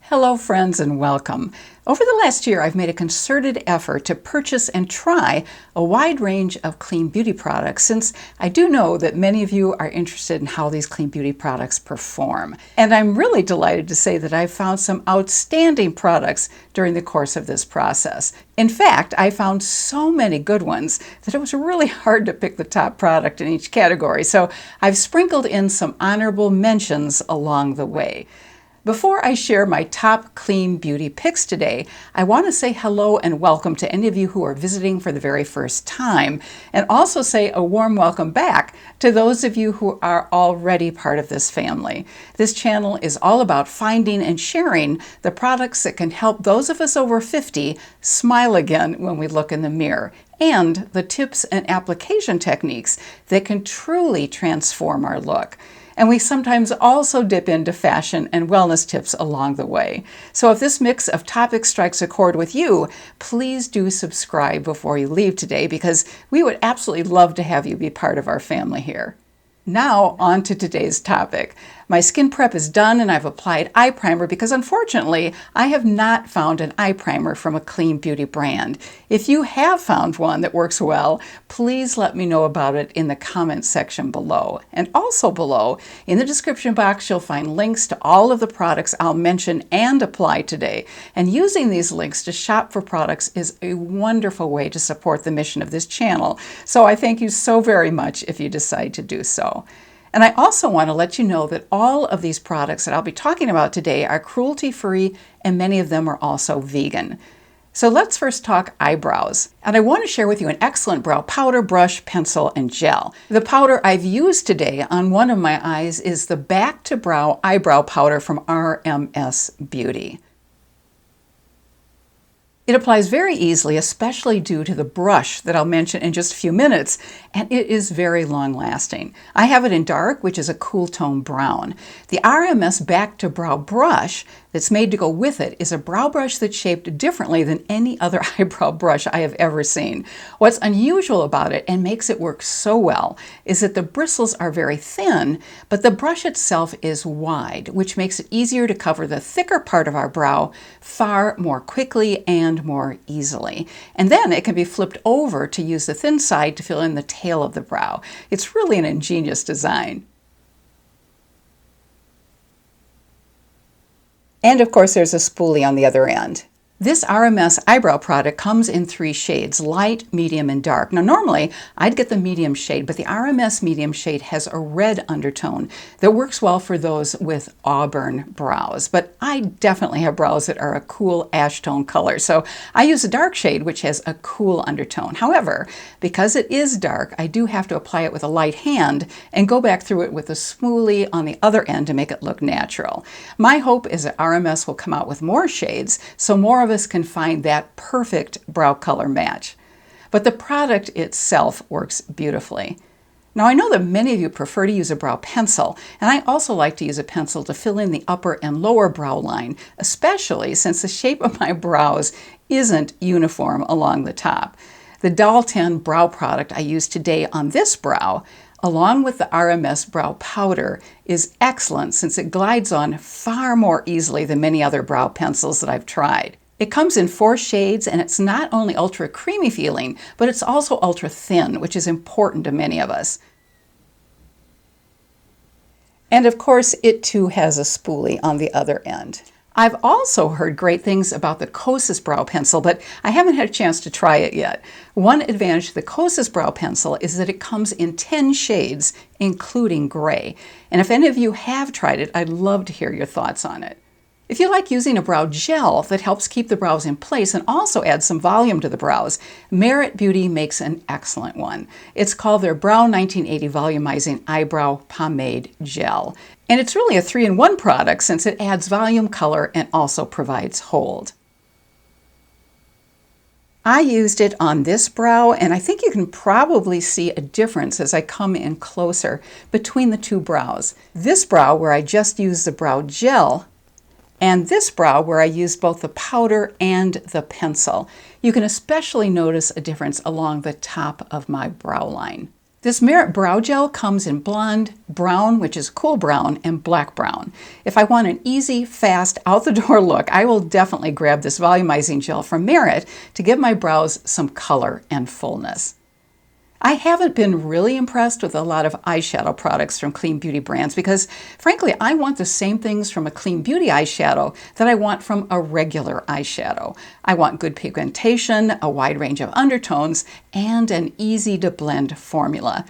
Hello friends and welcome. Over the last year I've made a concerted effort to purchase and try a wide range of clean beauty products since I do know that many of you are interested in how these clean beauty products perform. And I'm really delighted to say that I've found some outstanding products during the course of this process. In fact, I found so many good ones that it was really hard to pick the top product in each category, so I've sprinkled in some honorable mentions along the way. Before I share my top clean beauty picks today, I want to say hello and welcome to any of you who are visiting for the very first time, and also say a warm welcome back to those of you who are already part of this family. This channel is all about finding and sharing the products that can help those of us over 50 smile again when we look in the mirror, and the tips and application techniques that can truly transform our look. And we sometimes also dip into fashion and wellness tips along the way. So if this mix of topics strikes a chord with you, please do subscribe before you leave today, because we would absolutely love to have you be part of our family here. Now on to today's topic. My skin prep is done and I've applied eye primer because unfortunately I have not found an eye primer from a clean beauty brand. If you have found one that works well, please let me know about it in the comments section below. And also below, in the description box, you'll find links to all of the products I'll mention and apply today. And using these links to shop for products is a wonderful way to support the mission of this channel. So I thank you so very much if you decide to do so. And I also want to let you know that all of these products that I'll be talking about today are cruelty-free, and many of them are also vegan. So let's first talk eyebrows. And I want to share with you an excellent brow powder, brush, pencil, and gel. The powder I've used today on one of my eyes is the Back to Brow Eyebrow Powder from RMS Beauty. It applies very easily, especially due to the brush that I'll mention in just a few minutes, and it is very long-lasting. I have it in dark, which is a cool tone brown. The RMS Back to Brow brush that's made to go with it is a brow brush that's shaped differently than any other eyebrow brush I have ever seen. What's unusual about it and makes it work so well is that the bristles are very thin, but the brush itself is wide, which makes it easier to cover the thicker part of our brow far more quickly and more easily. And then it can be flipped over to use the thin side to fill in the tail of the brow. It's really an ingenious design. And of course, there's a spoolie on the other end. This RMS eyebrow product comes in 3 shades, light, medium, and dark. Now normally I'd get the medium shade, but the RMS medium shade has a red undertone that works well for those with auburn brows. But I definitely have brows that are a cool ash tone color, so I use a dark shade which has a cool undertone. However, because it is dark, I do have to apply it with a light hand and go back through it with a spoolie on the other end to make it look natural. My hope is that RMS will come out with more shades, so more of us can find that perfect brow color match. But the product itself works beautifully. Now I know that many of you prefer to use a brow pencil, and I also like to use a pencil to fill in the upper and lower brow line, especially since the shape of my brows isn't uniform along the top. The Doll 10 brow product I use today on this brow, along with the RMS brow powder, is excellent since it glides on far more easily than many other brow pencils that I've tried. It comes in 4 shades, and it's not only ultra creamy feeling, but it's also ultra thin, which is important to many of us. And of course, it too has a spoolie on the other end. I've also heard great things about the Kosas brow pencil, but I haven't had a chance to try it yet. One advantage to the Kosas brow pencil is that it comes in 10 shades, including gray. And if any of you have tried it, I'd love to hear your thoughts on it. If you like using a brow gel that helps keep the brows in place and also adds some volume to the brows, Merit Beauty makes an excellent one. It's called their Brow 1980 Volumizing Eyebrow Pomade Gel. And it's really a 3-in-1 product since it adds volume, color, and also provides hold. I used it on this brow, and I think you can probably see a difference as I come in closer between the 2 brows. This brow, where I just used the brow gel, and this brow where I used both the powder and the pencil. You can especially notice a difference along the top of my brow line. This Merit Brow Gel comes in blonde, brown, which is cool brown, and black brown. If I want an easy, fast, out-the-door look, I will definitely grab this volumizing gel from Merit to give my brows some color and fullness. I haven't been really impressed with a lot of eyeshadow products from clean beauty brands because, frankly, I want the same things from a clean beauty eyeshadow that I want from a regular eyeshadow. I want good pigmentation, a wide range of undertones, and an easy-to-blend formula.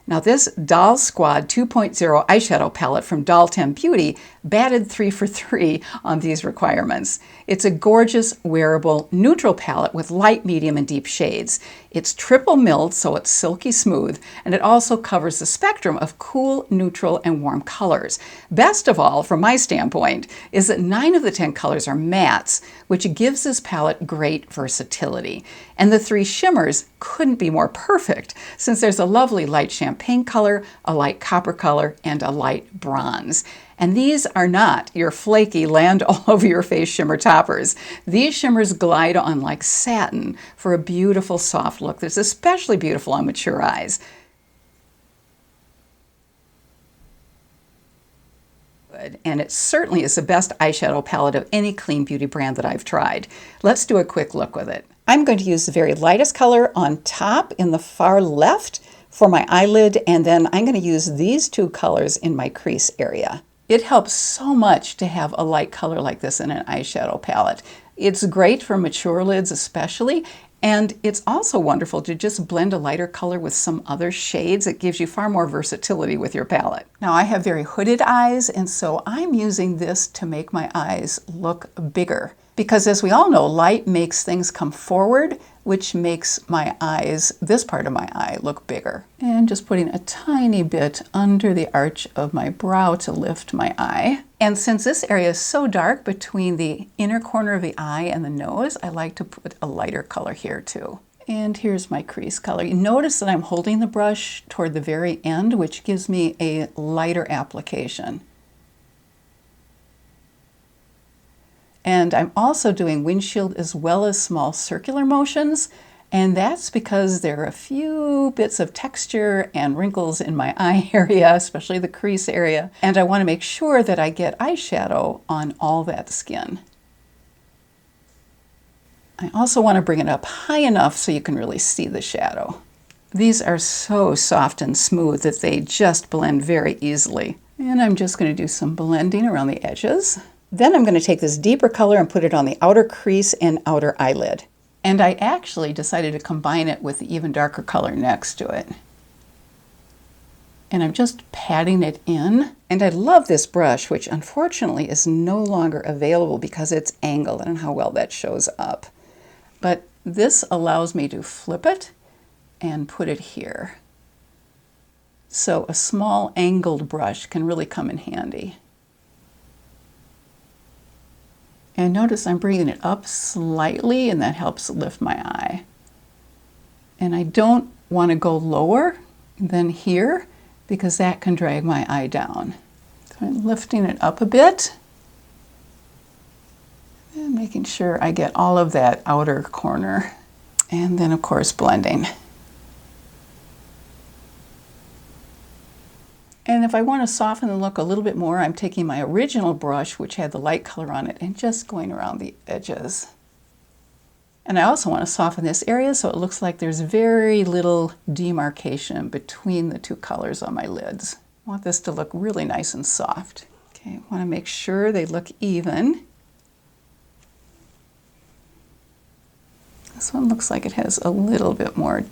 Now this Doll Squad 2.0 eyeshadow palette from Doll 10 Beauty batted 3 for 3 on these requirements. It's a gorgeous, wearable, neutral palette with light, medium, and deep shades. It's triple milled, so it's silky smooth, and it also covers the spectrum of cool, neutral, and warm colors. Best of all, from my standpoint, is that 9 of the 10 colors are mattes, which gives this palette great versatility. And the 3 shimmers couldn't be more perfect, since there's a lovely light champagne color, a light copper color, and a light bronze. And these are not your flaky land all over your face shimmer toppers. These shimmers glide on like satin for a beautiful soft look that's especially beautiful on mature eyes. And it certainly is the best eyeshadow palette of any clean beauty brand that I've tried. Let's do a quick look with it. I'm going to use the very lightest color on top in the far left for my eyelid, and then I'm going to use these 2 colors in my crease area. It helps so much to have a light color like this in an eyeshadow palette. It's great for mature lids especially, and it's also wonderful to just blend a lighter color with some other shades. It gives you far more versatility with your palette. Now I have very hooded eyes, and so I'm using this to make my eyes look bigger. Because as we all know, light makes things come forward, which makes my eyes, this part of my eye, look bigger. And just putting a tiny bit under the arch of my brow to lift my eye. And since this area is so dark between the inner corner of the eye and the nose, I like to put a lighter color here too. And here's my crease color. You notice that I'm holding the brush toward the very end, which gives me a lighter application. And I'm also doing windshield as well as small circular motions, and that's because there are a few bits of texture and wrinkles in my eye area, especially the crease area, and I want to make sure that I get eyeshadow on all that skin. I also want to bring it up high enough so you can really see the shadow. These are so soft and smooth that they just blend very easily. And I'm just going to do some blending around the edges. Then I'm going to take this deeper color and put it on the outer crease and outer eyelid. And I actually decided to combine it with the even darker color next to it. And I'm just patting it in. And I love this brush, which unfortunately is no longer available because it's angled. I don't know how well that shows up. But this allows me to flip it and put it here. So a small angled brush can really come in handy. And notice I'm bringing it up slightly, and that helps lift my eye. And I don't want to go lower than here because that can drag my eye down. So I'm lifting it up a bit and making sure I get all of that outer corner. And then, of course, blending. And if I want to soften the look a little bit more, I'm taking my original brush, which had the light color on it, and just going around the edges. And I also want to soften this area so it looks like there's very little demarcation between the 2 colors on my lids. I want this to look really nice and soft. Okay, I want to make sure they look even. This one looks like it has a little bit more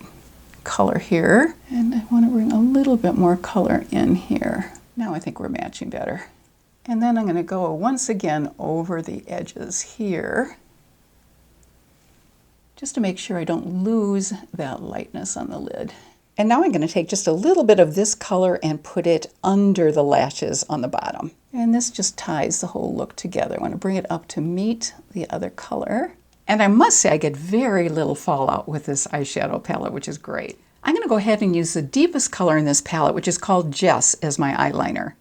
color here, and I want to bring a little bit more color in here. Now I think we're matching better. And then I'm going to go once again over the edges here, just to make sure I don't lose that lightness on the lid. And now I'm going to take just a little bit of this color and put it under the lashes on the bottom. And this just ties the whole look together. I want to bring it up to meet the other color. And I must say I get very little fallout with this eyeshadow palette, which is great. I'm going to go ahead and use the deepest color in this palette, which is called Jess, as my eyeliner.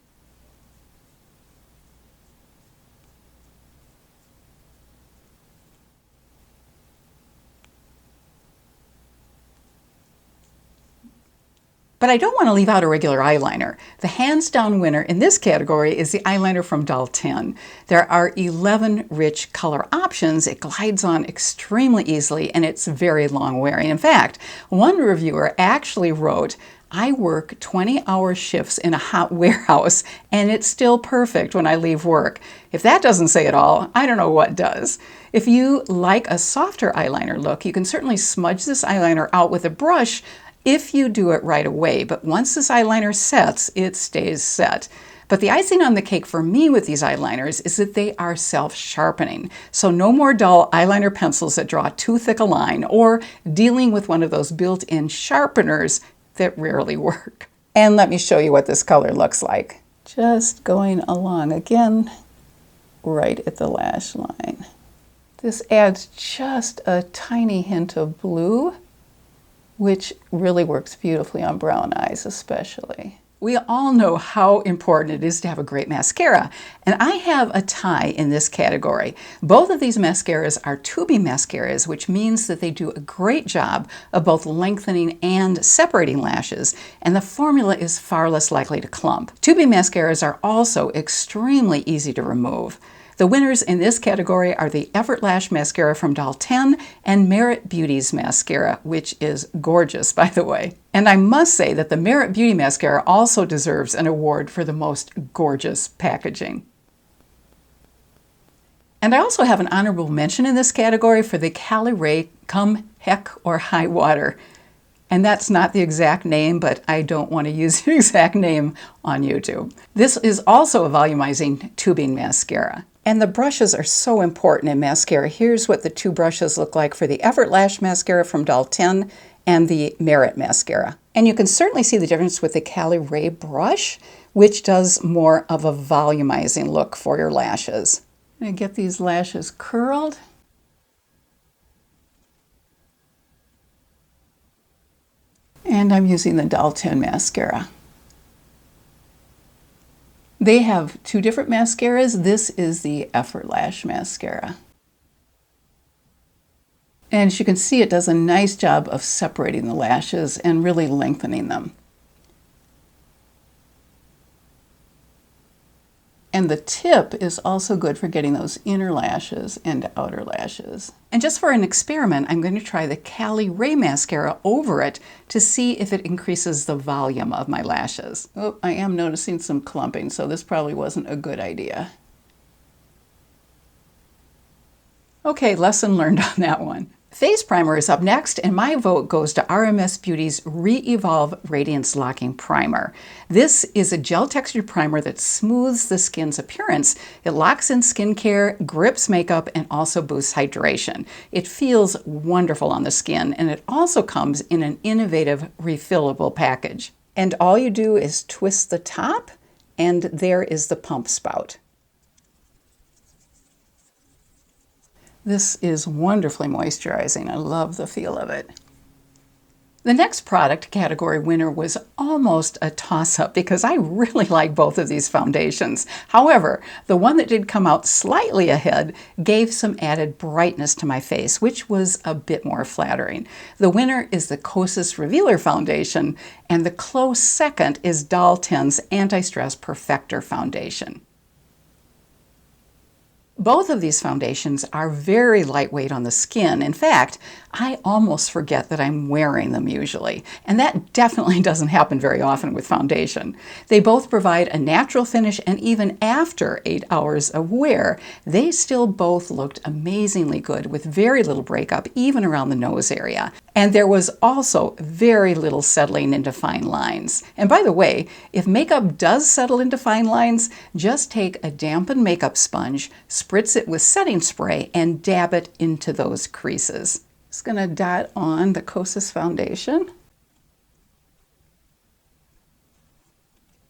But I don't want to leave out a regular eyeliner. The hands-down winner in this category is the eyeliner from Doll 10. There are 11 rich color options. It glides on extremely easily, and it's very long-wearing. In fact, one reviewer actually wrote, "I work 20-hour shifts in a hot warehouse, and it's still perfect when I leave work." If that doesn't say it all, I don't know what does. If you like a softer eyeliner look, you can certainly smudge this eyeliner out with a brush if you do it right away. But once this eyeliner sets, it stays set. But the icing on the cake for me with these eyeliners is that they are self-sharpening. So no more dull eyeliner pencils that draw too thick a line, or dealing with one of those built-in sharpeners that rarely work. And let me show you what this color looks like. Just going along again, right at the lash line. This adds just a tiny hint of blue, which really works beautifully on brown eyes especially. We all know how important it is to have a great mascara, and I have a tie in this category. Both of these mascaras are tubing mascaras, which means that they do a great job of both lengthening and separating lashes, and the formula is far less likely to clump. Tubing mascaras are also extremely easy to remove. The winners in this category are the Effort Lash Mascara from Doll 10 and Merit Beauty's mascara, which is gorgeous, by the way. And I must say that the Merit Beauty mascara also deserves an award for the most gorgeous packaging. And I also have an honorable mention in this category for the Cali Ray Come Heck or High Water. And that's not the exact name, but I don't want to use the exact name on YouTube. This is also a volumizing tubing mascara. And the brushes are so important in mascara. Here's what the two brushes look like for the Effort Lash Mascara from Doll 10 and the Merit Mascara. And you can certainly see the difference with the Cali Ray brush, which does more of a volumizing look for your lashes. I'm going to get these lashes curled. And I'm using the Doll 10 mascara. They have two different mascaras. This is the Effort Lash Mascara. And as you can see, it does a nice job of separating the lashes and really lengthening them. And the tip is also good for getting those inner lashes and outer lashes. And just for an experiment, I'm going to try the Cali Ray mascara over it to see if it increases the volume of my lashes. Oh, I am noticing some clumping, so this probably wasn't a good idea. Okay, lesson learned on that one. Face Primer is up next, and my vote goes to RMS Beauty's Re-Evolve Radiance Locking Primer. This is a gel textured primer that smooths the skin's appearance. It locks in skincare, grips makeup, and also boosts hydration. It feels wonderful on the skin, and it also comes in an innovative refillable package. And all you do is twist the top, and there is the pump spout. This is wonderfully moisturizing. I love the feel of it. The next product category winner was almost a toss-up because I really like both of these foundations. However, the one that did come out slightly ahead gave some added brightness to my face, which was a bit more flattering. The winner is the Kosas Revealer Foundation, and the close second is Doll 10's Anti-Stress Perfector Foundation. Both of these foundations are very lightweight on the skin. In fact, I almost forget that I'm wearing them usually, and that definitely doesn't happen very often with foundation. They both provide a natural finish, and even after 8 hours of wear, they still both looked amazingly good with very little breakup, even around the nose area. And there was also very little settling into fine lines. And by the way, if makeup does settle into fine lines, just take a dampened makeup sponge, spritz it with setting spray, and dab it into those creases. Just going to dot on the Kosas foundation.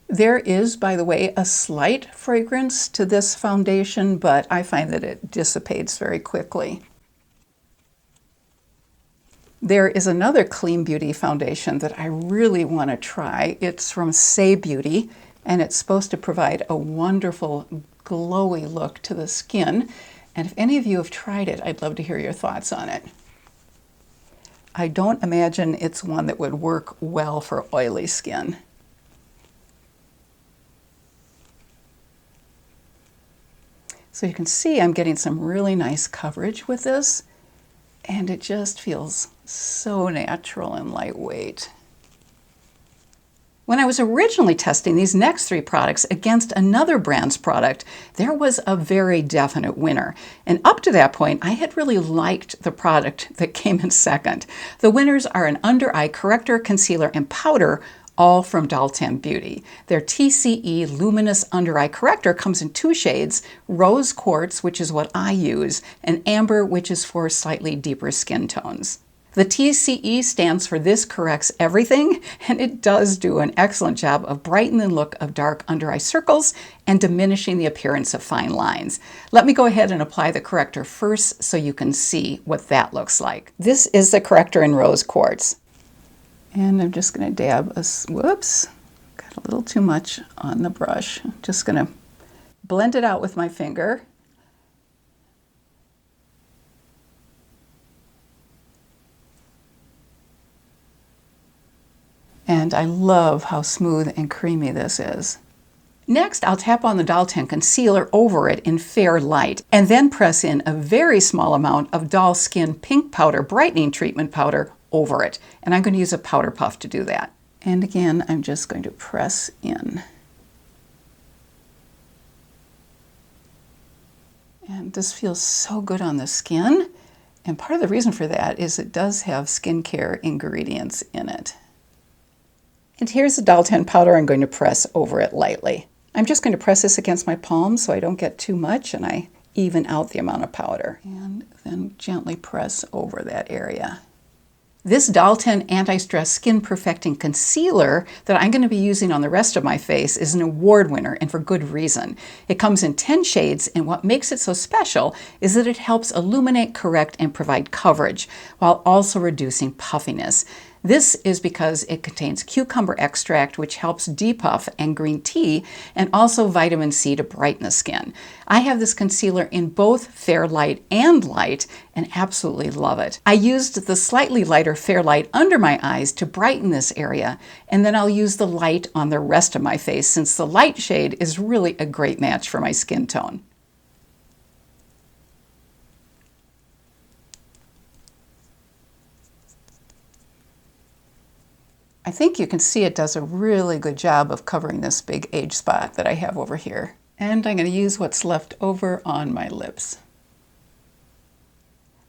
There is, by the way, a slight fragrance to this foundation, but I find that it dissipates very quickly. There is another Clean Beauty foundation that I really want to try. It's from Say Beauty, and it's supposed to provide a wonderful glowy look to the skin. And if any of you have tried it, I'd love to hear your thoughts on it. I don't imagine it's one that would work well for oily skin. So you can see I'm getting some really nice coverage with this, and it just feels so natural and lightweight. When I was originally testing these next 3 products against another brand's product, there was a very definite winner. And up to that point, I had really liked the product that came in second. The winners are an under-eye corrector, concealer, and powder, all from Dalton Beauty. Their TCE Luminous Under Eye Corrector comes in 2 shades, Rose Quartz, which is what I use, and Amber, which is for slightly deeper skin tones. The TCE stands for This Corrects Everything, and it does do an excellent job of brightening the look of dark under eye circles and diminishing the appearance of fine lines. Let me go ahead and apply the corrector first so you can see what that looks like. This is the corrector in Rose Quartz. And I'm just going to dab whoops, got a little too much on the brush. I'm just going to blend it out with my finger. And I love how smooth and creamy this is. Next, I'll tap on the Dalton concealer over it in Fair Light, and then press in a very small amount of Doll Skin Pink Powder Brightening Treatment Powder over it. And I'm going to use a powder puff to do that. And again, I'm just going to press in. And this feels so good on the skin. And part of the reason for that is it does have skincare ingredients in it. And here's the Dalton powder. I'm going to press over it lightly. I'm just going to press this against my palm so I don't get too much and I even out the amount of powder. And then gently press over that area. This Dalton Anti-Stress Skin Perfecting Concealer that I'm going to be using on the rest of my face is an award winner, and for good reason. It comes in 10 shades, and what makes it so special is that it helps illuminate, correct, and provide coverage, while also reducing puffiness. This is because it contains cucumber extract, which helps depuff, and green tea, and also vitamin C to brighten the skin. I have this concealer in both Fair Light and Light, and absolutely love it. I used the slightly lighter Fair Light under my eyes to brighten this area, and then I'll use the light on the rest of my face since the light shade is really a great match for my skin tone. I think you can see it does a really good job of covering this big age spot that I have over here. And I'm going to use what's left over on my lips.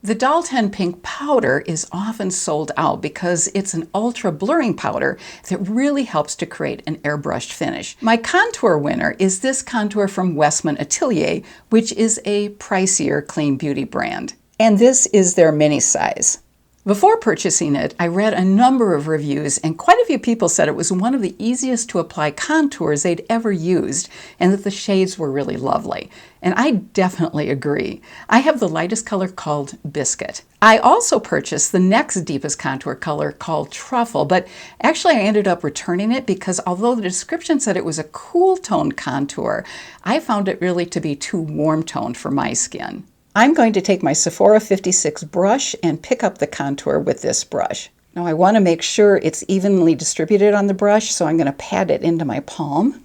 The Dalton Pink Powder is often sold out because it's an ultra blurring powder that really helps to create an airbrushed finish. My contour winner is this contour from Westman Atelier, which is a pricier clean beauty brand. And this is their mini size. Before purchasing it, I read a number of reviews, and quite a few people said it was one of the easiest to apply contours they'd ever used, and that the shades were really lovely. And I definitely agree. I have the lightest color called Biscuit. I also purchased the next deepest contour color called Truffle, but actually I ended up returning it because although the description said it was a cool toned contour, I found it really to be too warm toned for my skin. I'm going to take my Sephora 56 brush and pick up the contour with this brush. Now I want to make sure it's evenly distributed on the brush, so I'm going to pat it into my palm.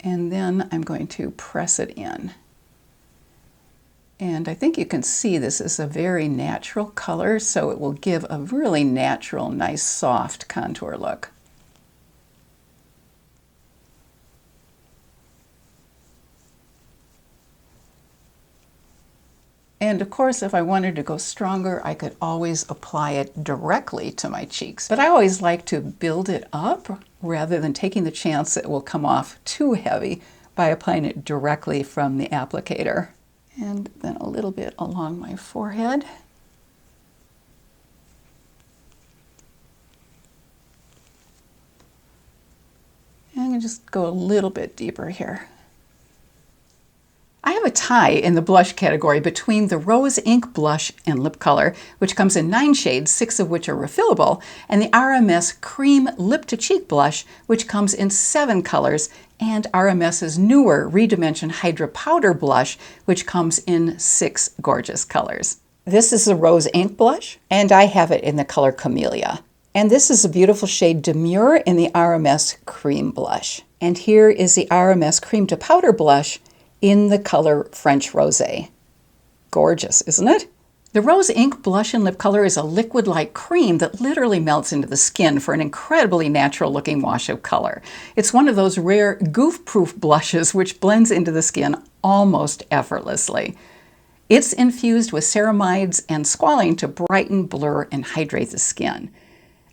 And then I'm going to press it in. And I think you can see this is a very natural color, so it will give a really natural, nice, soft contour look. And of course, if I wanted to go stronger, I could always apply it directly to my cheeks. But I always like to build it up rather than taking the chance that it will come off too heavy by applying it directly from the applicator. And then a little bit along my forehead. And I'm going to just go a little bit deeper here. I have a tie in the blush category between the Rose Ink Blush and Lip Color, which comes in 9 shades, 6 of which are refillable, and the RMS Cream Lip to Cheek Blush, which comes in 7 colors, and RMS's newer Redimension Hydra Powder Blush, which comes in 6 gorgeous colors. This is the Rose Ink blush, and I have it in the color Camellia. And this is a beautiful shade Demure in the RMS Cream blush. And here is the RMS Cream to Powder blush in the color French Rosé. Gorgeous, isn't it? The Rose Ink blush and lip color is a liquid-like cream that literally melts into the skin for an incredibly natural-looking wash of color. It's one of those rare goof-proof blushes which blends into the skin almost effortlessly. It's infused with ceramides and squalane to brighten, blur, and hydrate the skin.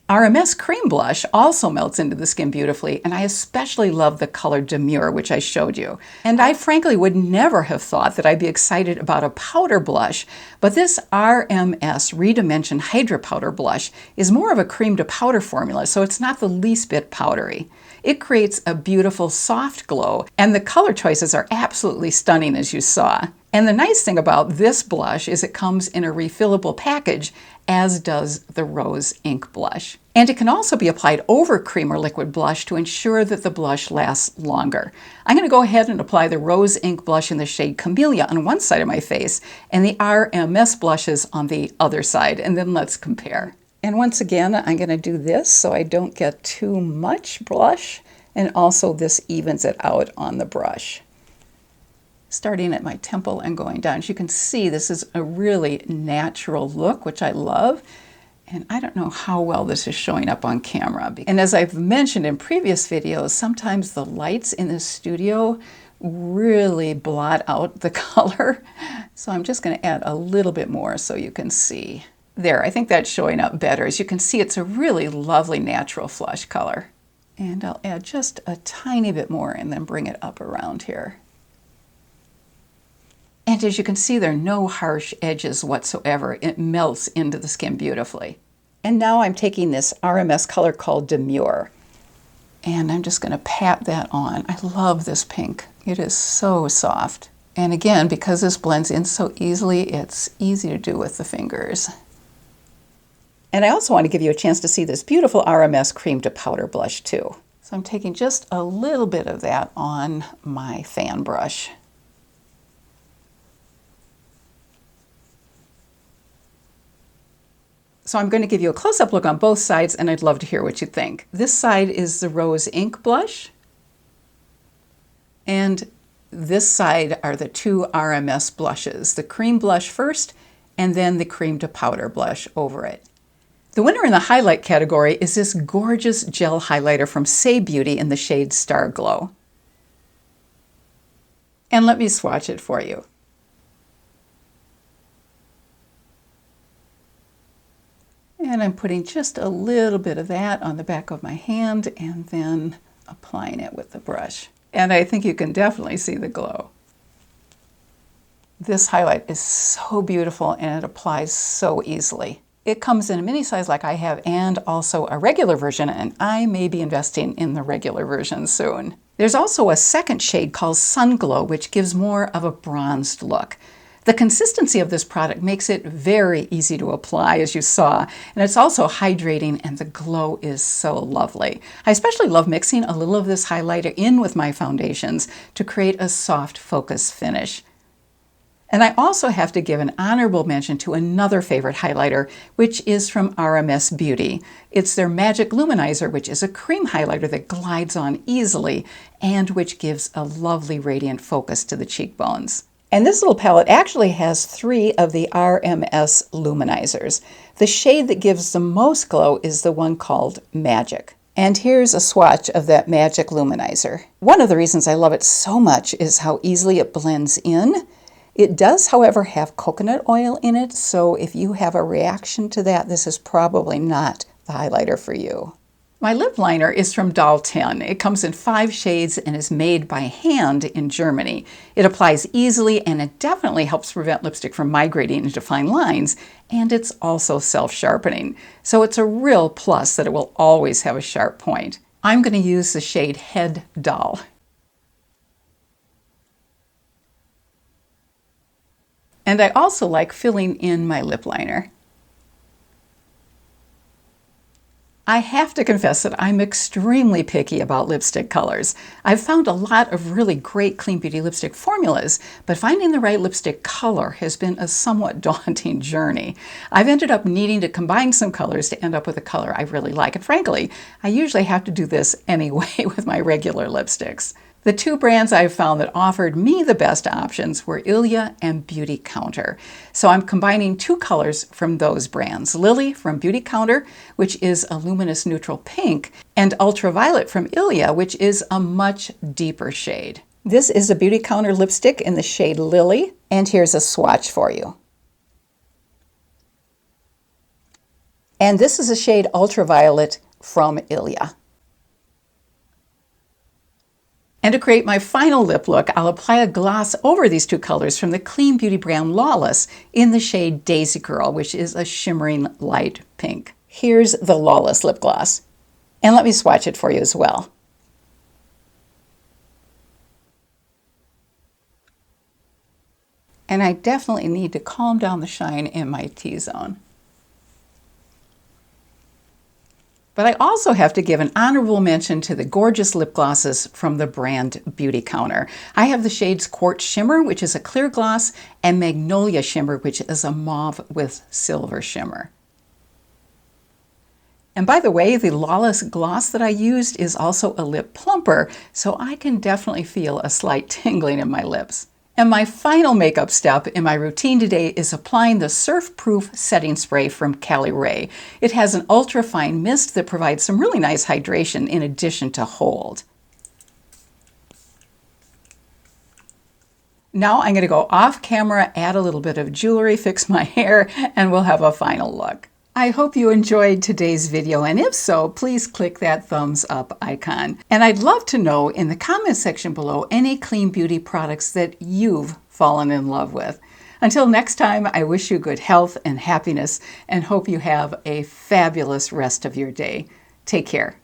RMS Cream Blush also melts into the skin beautifully, and I especially love the color Demure, which I showed you. And I frankly would never have thought that I'd be excited about a powder blush, but this RMS Redimension Hydra Powder Blush is more of a cream to powder formula, so it's not the least bit powdery. It creates a beautiful soft glow, and the color choices are absolutely stunning, as you saw. And the nice thing about this blush is it comes in a refillable package, as does the Rose Ink blush. And it can also be applied over cream or liquid blush to ensure that the blush lasts longer. I'm going to go ahead and apply the Rose Ink blush in the shade Camellia on one side of my face and the RMS blushes on the other side, and then let's compare. And once again, I'm going to do this so I don't get too much blush, and also this evens it out on the brush. Starting at my temple and going down. As you can see, this is a really natural look, which I love. And I don't know how well this is showing up on camera. And as I've mentioned in previous videos, sometimes the lights in the studio really blot out the color. So I'm just going to add a little bit more so you can see. There, I think that's showing up better. As you can see, it's a really lovely natural flush color. And I'll add just a tiny bit more and then bring it up around here. And as you can see, there are no harsh edges whatsoever. It melts into the skin beautifully. And now I'm taking this RMS color called Demure, and I'm just going to pat that on. I love this pink. It is so soft. And again, because this blends in so easily, it's easy to do with the fingers. And I also want to give you a chance to see this beautiful RMS Cream to Powder blush too. So I'm taking just a little bit of that on my fan brush. So I'm going to give you a close-up look on both sides, and I'd love to hear what you think. This side is the Rose Ink blush, and this side are the two RMS blushes, the cream blush first, and then the cream to powder blush over it. The winner in the highlight category is this gorgeous gel highlighter from Say Beauty in the shade Star Glow. And let me swatch it for you. And I'm putting just a little bit of that on the back of my hand and then applying it with the brush. And I think you can definitely see the glow. This highlight is so beautiful and it applies so easily. It comes in a mini size like I have and also a regular version, and I may be investing in the regular version soon. There's also a second shade called Sun Glow, which gives more of a bronzed look. The consistency of this product makes it very easy to apply, as you saw, and it's also hydrating, and the glow is so lovely. I especially love mixing a little of this highlighter in with my foundations to create a soft focus finish. And I also have to give an honorable mention to another favorite highlighter, which is from RMS Beauty. It's their Magic Luminizer, which is a cream highlighter that glides on easily and which gives a lovely radiant focus to the cheekbones. And this little palette actually has 3 of the RMS luminizers. The shade that gives the most glow is the one called Magic. And here's a swatch of that Magic luminizer. One of the reasons I love it so much is how easily it blends in. It does, however, have coconut oil in it, so if you have a reaction to that, this is probably not the highlighter for you. My lip liner is from Doll 10. It comes in 5 shades and is made by hand in Germany. It applies easily and it definitely helps prevent lipstick from migrating into fine lines, and it's also self-sharpening. So it's a real plus that it will always have a sharp point. I'm going to use the shade Head Doll. And I also like filling in my lip liner. I have to confess that I'm extremely picky about lipstick colors. I've found a lot of really great clean beauty lipstick formulas, but finding the right lipstick color has been a somewhat daunting journey. I've ended up needing to combine some colors to end up with a color I really like, and frankly, I usually have to do this anyway with my regular lipsticks. The two brands I've found that offered me the best options were Ilia and Beauty Counter. So I'm combining two colors from those brands. Lily from Beauty Counter, which is a luminous neutral pink, and Ultraviolet from Ilia, which is a much deeper shade. This is a Beauty Counter lipstick in the shade Lily, and here's a swatch for you. And this is a shade Ultraviolet from Ilia. And to create my final lip look, I'll apply a gloss over these two colors from the clean beauty brand Lawless in the shade Daisy Girl, which is a shimmering light pink. Here's the Lawless lip gloss. And let me swatch it for you as well. And I definitely need to calm down the shine in my T-zone. But I also have to give an honorable mention to the gorgeous lip glosses from the brand Beauty Counter. I have the shades Quartz Shimmer, which is a clear gloss, and Magnolia Shimmer, which is a mauve with silver shimmer. And by the way, the Lawless gloss that I used is also a lip plumper, so I can definitely feel a slight tingling in my lips. And my final makeup step in my routine today is applying the Surf Proof Setting Spray from Cali Ray. It has an ultra-fine mist that provides some really nice hydration in addition to hold. Now I'm going to go off camera, add a little bit of jewelry, fix my hair, and we'll have a final look. I hope you enjoyed today's video, and if so, please click that thumbs up icon. And I'd love to know in the comment section below any clean beauty products that you've fallen in love with. Until next time, I wish you good health and happiness and hope you have a fabulous rest of your day. Take care.